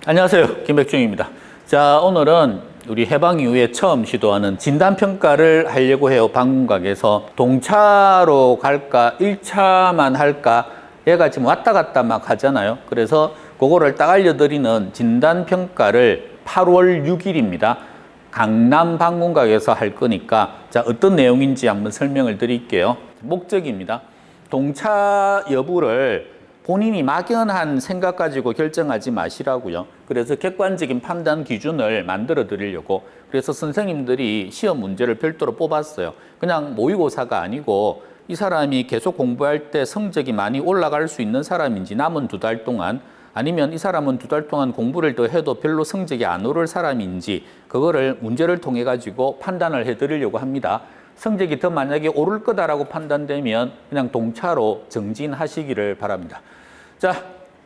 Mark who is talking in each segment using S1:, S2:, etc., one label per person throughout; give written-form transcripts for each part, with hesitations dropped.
S1: 안녕하세요. 김백중입니다. 자, 오늘은 우리 해방 이후에 처음 시도하는 진단평가를 하려고 해요. 방문각에서 동차로 갈까, 1차만 할까, 얘가 지금 왔다 갔다 막 하잖아요. 그래서 그거를 딱 알려드리는 진단평가를 8월 6일입니다. 강남 방문각에서 할 거니까, 자, 어떤 내용인지 한번 설명을 드릴게요. 목적입니다. 동차 여부를 본인이 막연한 생각 가지고 결정하지 마시라고요. 그래서 객관적인 판단 기준을 만들어 드리려고. 그래서 선생님들이 시험 문제를 별도로 뽑았어요. 그냥 모의고사가 아니고 이 사람이 계속 공부할 때 성적이 많이 올라갈 수 있는 사람인지, 남은 2달 동안, 아니면 이 사람은 2달 동안 공부를 더 해도 별로 성적이 안 오를 사람인지, 그거를 문제를 통해 가지고 판단을 해 드리려고 합니다. 성적이 더 만약에 오를 거다라고 판단되면 그냥 동차로 정진하시기를 바랍니다. 자,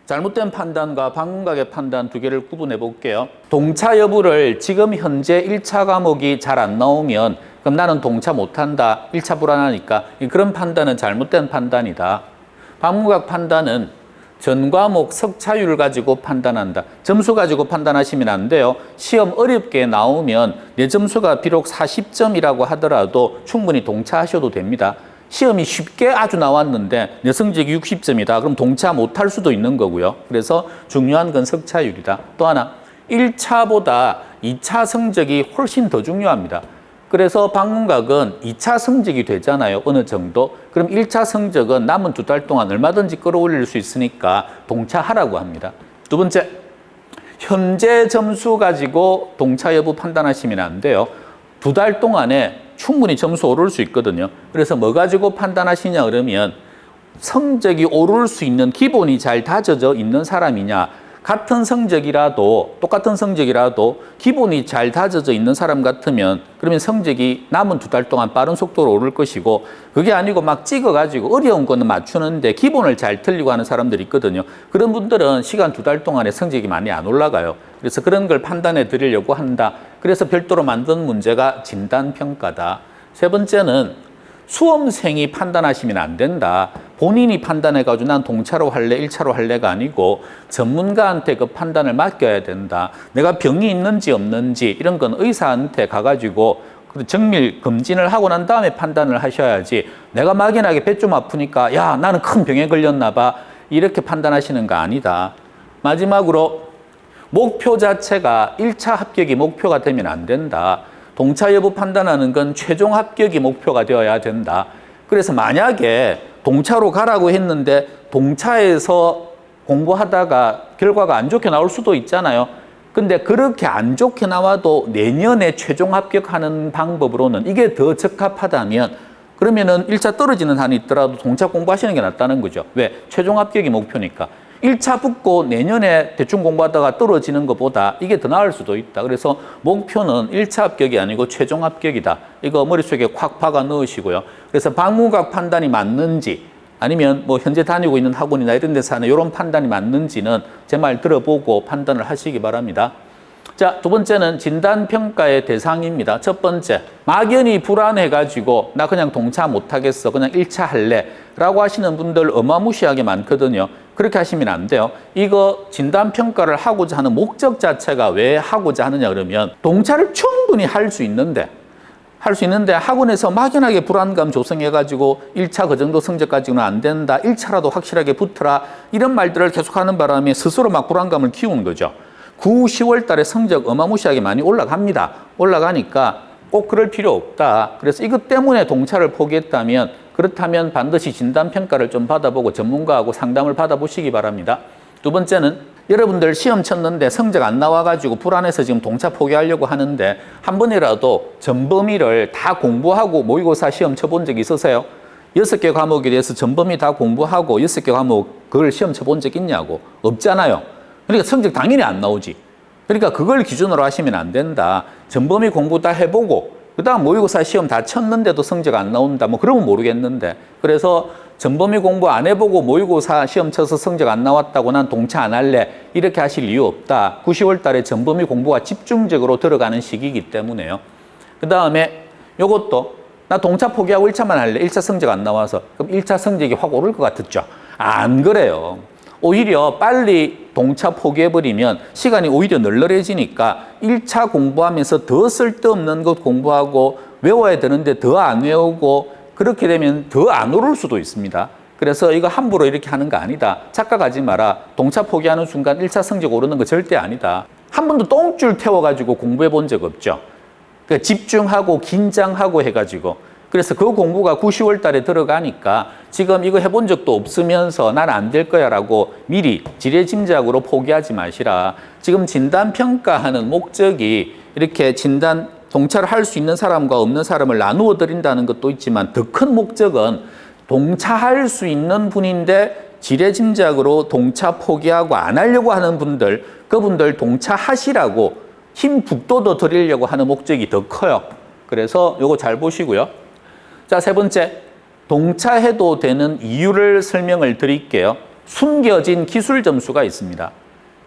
S1: 잘못된 판단과 방문각의 판단 두 개를 구분해 볼게요. 동차 여부를 지금 현재 1차 과목이 잘 안 나오면 그럼 나는 동차 못한다, 1차 불안하니까, 그런 판단은 잘못된 판단이다. 방문각 판단은 전 과목 석차율 가지고 판단한다. 점수 가지고 판단하시면 안 돼요. 시험 어렵게 나오면 내 점수가 비록 40점이라고 하더라도 충분히 동차하셔도 됩니다. 시험이 쉽게 아주 나왔는데 내 성적이 60점이다. 그럼 동차 못할 수도 있는 거고요. 그래서 중요한 건 석차율이다. 또 하나, 1차보다 2차 성적이 훨씬 더 중요합니다. 그래서 방문각은 2차 성적이 되잖아요. 어느 정도. 그럼 1차 성적은 남은 2달 동안 얼마든지 끌어올릴 수 있으니까 동차하라고 합니다. 두 번째, 현재 점수 가지고 동차 여부 판단하시면 안 돼요. 2달 동안에 충분히 점수 오를 수 있거든요. 그래서 뭐 가지고 판단하시냐 그러면 성적이 오를 수 있는 기본이 잘 다져져 있는 사람이냐, 같은 성적이라도, 똑같은 성적이라도 기본이 잘 다져져 있는 사람 같으면 그러면 성적이 남은 2달 동안 빠른 속도로 오를 것이고, 그게 아니고 막 찍어가지고 어려운 거는 맞추는데 기본을 잘 틀리고 하는 사람들이 있거든요. 그런 분들은 시간 2달 동안에 성적이 많이 안 올라가요. 그래서 그런 걸 판단해 드리려고 한다. 그래서 별도로 만든 문제가 진단평가다. 세 번째는 수험생이 판단하시면 안 된다. 본인이 판단해가지고 난 동차로 할래, 1차로 할래가 아니고 전문가한테 그 판단을 맡겨야 된다. 내가 병이 있는지 없는지 이런 건 의사한테 가가지고 정밀 검진을 하고 난 다음에 판단을 하셔야지, 내가 막연하게 배 좀 아프니까 야, 나는 큰 병에 걸렸나 봐, 이렇게 판단하시는 거 아니다. 마지막으로 목표 자체가 1차 합격이 목표가 되면 안 된다. 동차 여부 판단하는 건 최종 합격이 목표가 되어야 된다. 그래서 만약에 동차로 가라고 했는데 동차에서 공부하다가 결과가 안 좋게 나올 수도 있잖아요. 근데 그렇게 안 좋게 나와도 내년에 최종 합격하는 방법으로는 이게 더 적합하다면 그러면은 1차 떨어지는 한이 있더라도 동차 공부하시는 게 낫다는 거죠. 왜? 최종 합격이 목표니까. 1차 붙고 내년에 대충 공부하다가 떨어지는 것보다 이게 더 나을 수도 있다. 그래서 목표는 1차 합격이 아니고 최종 합격이다. 이거 머릿속에 콱 박아 넣으시고요. 그래서 방문각 판단이 맞는지, 아니면 뭐 현재 다니고 있는 학원이나 이런 데서 하는 이런 판단이 맞는지는 제 말 들어보고 판단을 하시기 바랍니다. 자, 두 번째는 진단평가의 대상입니다. 첫 번째, 막연히 불안해가지고 나 그냥 동차 못하겠어, 그냥 1차 할래 라고 하시는 분들 어마무시하게 많거든요. 그렇게 하시면 안 돼요. 이거 진단평가를 하고자 하는 목적 자체가 왜 하고자 하느냐 그러면 동차를 충분히 할 수 있는데 학원에서 막연하게 불안감 조성해가지고 1차 그 정도 성적 가지고는 안 된다, 1차라도 확실하게 붙어라, 이런 말들을 계속하는 바람에 스스로 막 불안감을 키우는 거죠. 9, 10월 달에 성적 어마무시하게 많이 올라갑니다. 올라가니까 꼭 그럴 필요 없다. 그래서 이것 때문에 동차를 포기했다면, 그렇다면 반드시 진단평가를 좀 받아보고 전문가하고 상담을 받아보시기 바랍니다. 두 번째는 여러분들 시험 쳤는데 성적 안 나와가지고 불안해서 지금 동차 포기하려고 하는데 한 번이라도 전범위를 다 공부하고 모의고사 시험 쳐본 적 있으세요? 6개 과목에 대해서 전범위 다 공부하고 6개 과목 그걸 시험 쳐본 적 있냐고? 없잖아요. 그러니까 성적 당연히 안 나오지. 그러니까 그걸 기준으로 하시면 안 된다. 전범위 공부 다 해보고 그 다음 모의고사 시험 다 쳤는데도 성적 안 나온다, 뭐 그러면 모르겠는데, 그래서 전범위 공부 안 해보고 모의고사 시험 쳐서 성적 안 나왔다고 난 동차 안 할래, 이렇게 하실 이유 없다. 9, 10월 달에 전범위 공부가 집중적으로 들어가는 시기이기 때문에요. 그 다음에 요것도 나 동차 포기하고 1차만 할래, 1차 성적 안 나와서. 그럼 1차 성적이 확 오를 것 같았죠? 안 그래요. 오히려 빨리 동차 포기해버리면 시간이 오히려 널널해지니까 1차 공부하면서 더 쓸데없는 것 공부하고 외워야 되는데 더 안 외우고 그렇게 되면 더 안 오를 수도 있습니다. 그래서 이거 함부로 이렇게 하는 거 아니다. 착각하지 마라. 동차 포기하는 순간 1차 성적 오르는 거 절대 아니다. 한 번도 똥줄 태워가지고 공부해 본 적 없죠. 그러니까 집중하고 긴장하고 해가지고 그래서 그 공부가 9, 10월 달에 들어가니까 지금 이거 해본 적도 없으면서 난 안 될 거야 라고 미리 지레짐작으로 포기하지 마시라. 지금 진단평가하는 목적이 이렇게 동차를 할 수 있는 사람과 없는 사람을 나누어 드린다는 것도 있지만 더 큰 목적은 동차할 수 있는 분인데 지레짐작으로 동차 포기하고 안 하려고 하는 분들, 그분들 동차하시라고 힘 북돋워 드리려고 하는 목적이 더 커요. 그래서 요거 잘 보시고요. 자, 세 번째, 동차해도 되는 이유를 설명을 드릴게요. 숨겨진 기술 점수가 있습니다.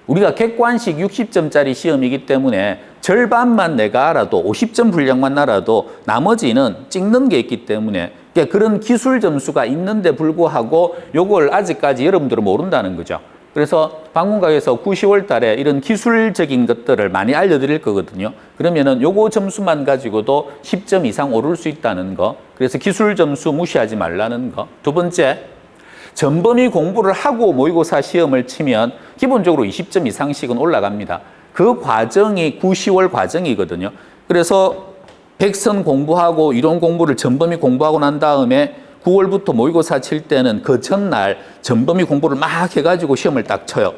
S1: 우리가 객관식 60점짜리 시험이기 때문에 절반만 내가 알아도 50점 분량만 알아도 나머지는 찍는 게 있기 때문에 그런 기술 점수가 있는데 불구하고 요걸 아직까지 여러분들은 모른다는 거죠. 그래서 방문각에서 9, 10월 달에 이런 기술적인 것들을 많이 알려드릴 거거든요. 그러면은 요거 점수만 가지고도 10점 이상 오를 수 있다는 거. 그래서 기술 점수 무시하지 말라는 거. 두 번째, 전범위 공부를 하고 모의고사 시험을 치면 기본적으로 20점 이상씩은 올라갑니다. 그 과정이 9, 10월 과정이거든요. 그래서 백선 공부하고 이론 공부를 전범위 공부하고 난 다음에 9월부터 모의고사 칠 때는 그 전날 전범위 공부를 막 해가지고 시험을 딱 쳐요.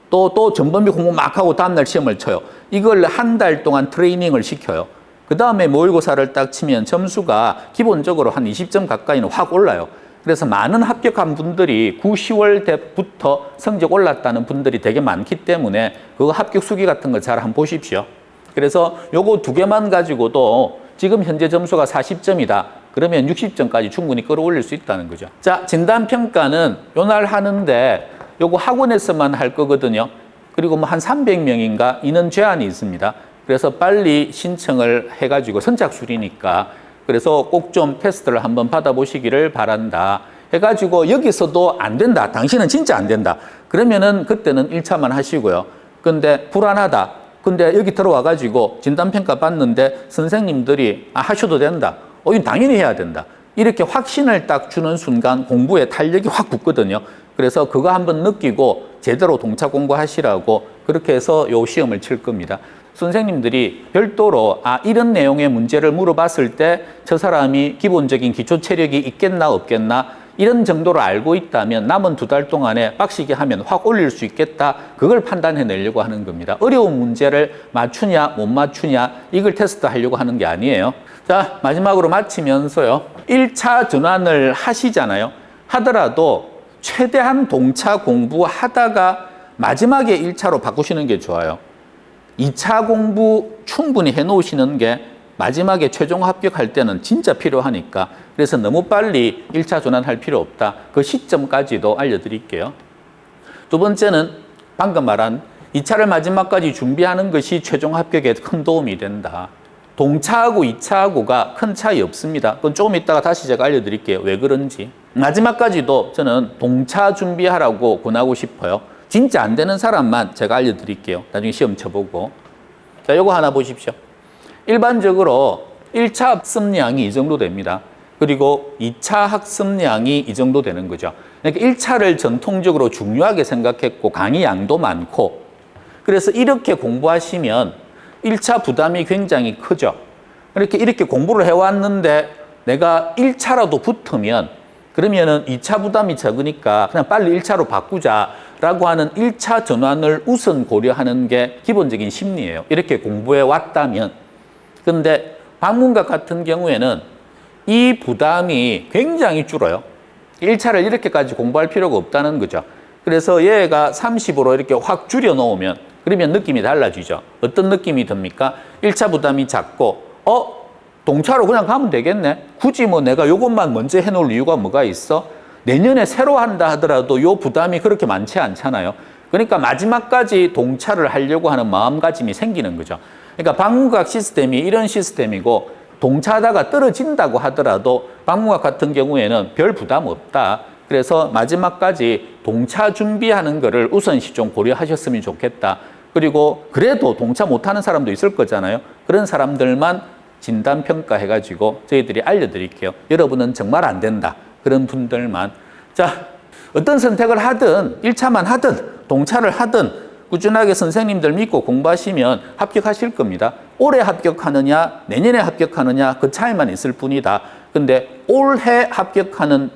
S1: 또 전범위 공부 막 하고 다음날 시험을 쳐요. 이걸 한 달 동안 트레이닝을 시켜요. 그 다음에 모의고사를 딱 치면 점수가 기본적으로 한 20점 가까이는 확 올라요. 그래서 많은 합격한 분들이 9, 10월 때부터 성적 올랐다는 분들이 되게 많기 때문에 그거 합격 수기 같은 거 잘 한번 보십시오. 그래서 요거 두 개만 가지고도 지금 현재 점수가 40점이다. 그러면 60점까지 충분히 끌어올릴 수 있다는 거죠. 자, 진단평가는 요날 하는데 요거 학원에서만 할 거거든요. 그리고 뭐 한 300명인가 인원 제한이 있습니다. 그래서 빨리 신청을 해가지고 선착순이니까 그래서 꼭 좀 테스트를 한번 받아보시기를 바란다. 해가지고 여기서도 안 된다. 당신은 진짜 안 된다. 그러면은 그때는 1차만 하시고요. 근데 불안하다. 근데 여기 들어와가지고 진단평가 받는데 선생님들이 하셔도 된다. 이건 당연히 해야 된다. 이렇게 확신을 딱 주는 순간 공부에 탄력이 확 붙거든요. 그래서 그거 한번 느끼고 제대로 동차 공부하시라고 그렇게 해서 요 시험을 칠 겁니다. 선생님들이 별도로 이런 내용의 문제를 물어봤을 때 저 사람이 기본적인 기초 체력이 있겠나 없겠나 이런 정도로 알고 있다면 남은 2달 동안에 빡시게 하면 확 올릴 수 있겠다. 그걸 판단해내려고 하는 겁니다. 어려운 문제를 맞추냐 못 맞추냐 이걸 테스트하려고 하는 게 아니에요. 자, 마지막으로 마치면서요. 1차 전환을 하시잖아요. 하더라도 최대한 동차 공부하다가 마지막에 1차로 바꾸시는 게 좋아요. 2차 공부 충분히 해놓으시는 게 마지막에 최종 합격할 때는 진짜 필요하니까 그래서 너무 빨리 1차 전환할 필요 없다. 그 시점까지도 알려드릴게요. 두 번째는 방금 말한 2차를 마지막까지 준비하는 것이 최종 합격에 큰 도움이 된다. 동차하고 2차하고가 큰 차이 없습니다. 그건 조금 이따가 다시 제가 알려드릴게요. 왜 그런지. 마지막까지도 저는 동차 준비하라고 권하고 싶어요. 진짜 안 되는 사람만 제가 알려드릴게요. 나중에 시험 쳐보고. 자, 요거 하나 보십시오. 일반적으로 1차 학습량이 이 정도 됩니다. 그리고 2차 학습량이 이 정도 되는 거죠. 그러니까 1차를 전통적으로 중요하게 생각했고 강의 양도 많고 그래서 이렇게 공부하시면 1차 부담이 굉장히 크죠. 이렇게 공부를 해왔는데 내가 1차라도 붙으면 그러면은 2차 부담이 적으니까 그냥 빨리 1차로 바꾸자라고 하는 1차 전환을 우선 고려하는 게 기본적인 심리예요. 이렇게 공부해 왔다면. 근데 방문각 같은 경우에는 이 부담이 굉장히 줄어요. 1차를 이렇게까지 공부할 필요가 없다는 거죠. 그래서 얘가 30으로 이렇게 확 줄여 놓으면 그러면 느낌이 달라지죠. 어떤 느낌이 듭니까? 1차 부담이 작고 동차로 그냥 가면 되겠네. 굳이 뭐 내가 요것만 먼저 해놓을 이유가 뭐가 있어? 내년에 새로 한다 하더라도 요 부담이 그렇게 많지 않잖아요. 그러니까 마지막까지 동차를 하려고 하는 마음가짐이 생기는 거죠. 그러니까 방문각 시스템이 이런 시스템이고 동차하다가 떨어진다고 하더라도 방문각 같은 경우에는 별 부담 없다. 그래서 마지막까지 동차 준비하는 거를 우선시 좀 고려하셨으면 좋겠다. 그리고 그래도 동차 못하는 사람도 있을 거잖아요. 그런 사람들만 진단평가 해가지고 저희들이 알려드릴게요. 여러분은 정말 안 된다. 그런 분들만. 자, 어떤 선택을 하든 1차만 하든 동차를 하든 꾸준하게 선생님들 믿고 공부하시면 합격하실 겁니다. 올해 합격하느냐 내년에 합격하느냐 그 차이만 있을 뿐이다. 근데 올해 합격하는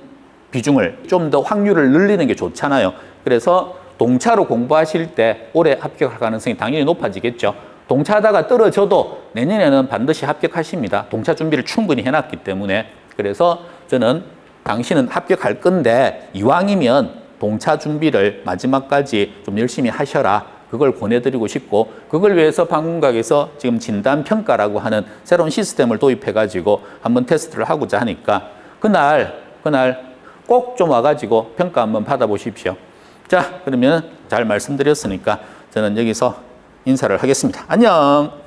S1: 비중을 좀 더 확률을 늘리는 게 좋잖아요. 그래서 동차로 공부하실 때 올해 합격할 가능성이 당연히 높아지겠죠. 동차하다가 떨어져도 내년에는 반드시 합격하십니다. 동차 준비를 충분히 해놨기 때문에. 그래서 저는 당신은 합격할 건데 이왕이면 동차 준비를 마지막까지 좀 열심히 하셔라. 그걸 권해드리고 싶고 그걸 위해서 방문각에서 지금 진단평가라고 하는 새로운 시스템을 도입해가지고 한번 테스트를 하고자 하니까 그날 꼭 좀 와가지고 평가 한번 받아보십시오. 자, 그러면 잘 말씀드렸으니까 저는 여기서 인사를 하겠습니다. 안녕.